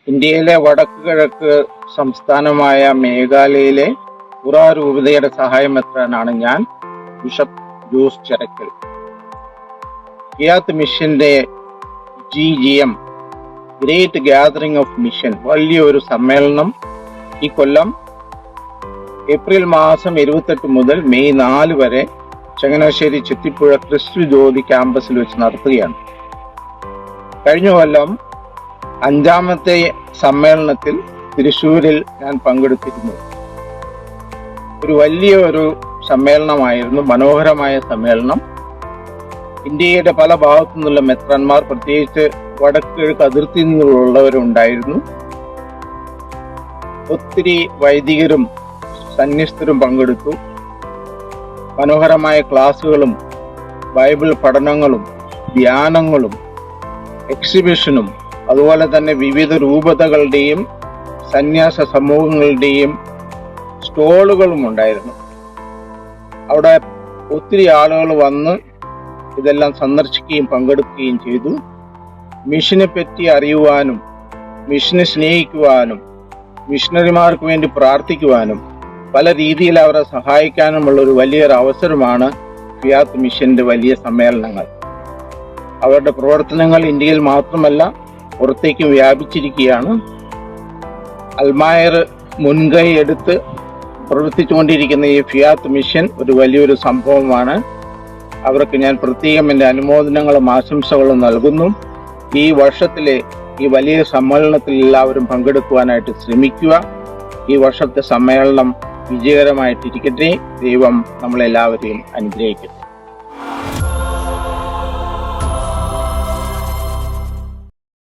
ഇന്ത്യയിലെ വടക്ക് കിഴക്ക് സംസ്ഥാനമായ മേഘാലയയിലെ പുറ രൂപതയുടെ സഹായമെത്രാനാണ് ഞാൻ, ബിഷപ്പ് ജോസ് ചെറക്കൽ. ഫിയാത്ത് മിഷന്റെ GGM great gathering of mission വലിയൊരു സമ്മേളനം ഈ കൊല്ലം ഏപ്രിൽ മാസം 28 മുതൽ മെയ് 4 വരെ ചങ്ങനാശ്ശേരി ചെത്തിപ്പുഴ ക്രിസ്തു ജ്യോതി ക്യാമ്പസിൽ വെച്ച് നടത്തുകയാണ്. കഴിഞ്ഞ കൊല്ലം 5ാമത്തെ സമ്മേളനത്തിൽ തൃശ്ശൂരിൽ ഞാൻ പങ്കെടുത്തിരുന്നു. ഒരു വലിയൊരു സമ്മേളനമായിരുന്നു, മനോഹരമായ സമ്മേളനം. ഇന്ത്യയുടെ പല ഭാഗത്തു നിന്നുള്ള മെത്രാന്മാർ, പ്രത്യേകിച്ച് വടക്ക് കിഴക്ക് അതിർത്തിയിൽ നിന്നുള്ളവരുണ്ടായിരുന്നു. ഒത്തിരി വൈദികരും സന്യസ്തരും പങ്കെടുത്തു. മനോഹരമായ ക്ലാസുകളും ബൈബിൾ പഠനങ്ങളും ധ്യാനങ്ങളും എക്സിബിഷനും അതുപോലെ തന്നെ വിവിധ രൂപതകളുടെയും സന്യാസ സമൂഹങ്ങളുടെയും സ്റ്റോളുകളും ഉണ്ടായിരുന്നു. അവിടെ ഒത്തിരി ആളുകൾ വന്ന് ഇതെല്ലാം സന്ദർശിക്കുകയും പങ്കെടുക്കുകയും ചെയ്തു. മിഷനെ പറ്റി അറിയുവാനും മിഷനെ സ്നേഹിക്കുവാനും മിഷണറിമാർക്ക് വേണ്ടി പ്രാർത്ഥിക്കുവാനും പല രീതിയിൽ അവരെ സഹായിക്കാനുമുള്ള ഒരു വലിയൊരു അവസരമാണ് ഫിയാത്ത് മിഷന്റെ വലിയ സമ്മേളനങ്ങൾ. അവരുടെ പ്രവർത്തനങ്ങൾ ഇന്ത്യയിൽ മാത്രമല്ല പുറത്തേക്ക് വ്യാപിച്ചിരിക്കുകയാണ്. അൽമായർ മുൻകൈ എടുത്ത് പ്രവർത്തിച്ചുകൊണ്ടിരിക്കുന്ന ഈ ഫിയാത്ത് മിഷൻ ഒരു വലിയൊരു സംഭവമാണ്. അവർക്ക് ഞാൻ പ്രത്യേകം എൻ്റെ അനുമോദനങ്ങളും ആശംസകളും നൽകുന്നു. ഈ വർഷത്തിലെ ഈ വലിയ സമ്മേളനത്തിൽ എല്ലാവരും പങ്കെടുക്കുവാനായിട്ട് ശ്രമിക്കുക. ഈ വർഷത്തെ സമ്മേളനം വിജയകരമായിട്ടിരിക്കട്ടെ. ദൈവം നമ്മളെല്ലാവരെയും അനുഗ്രഹിക്കട്ടെ.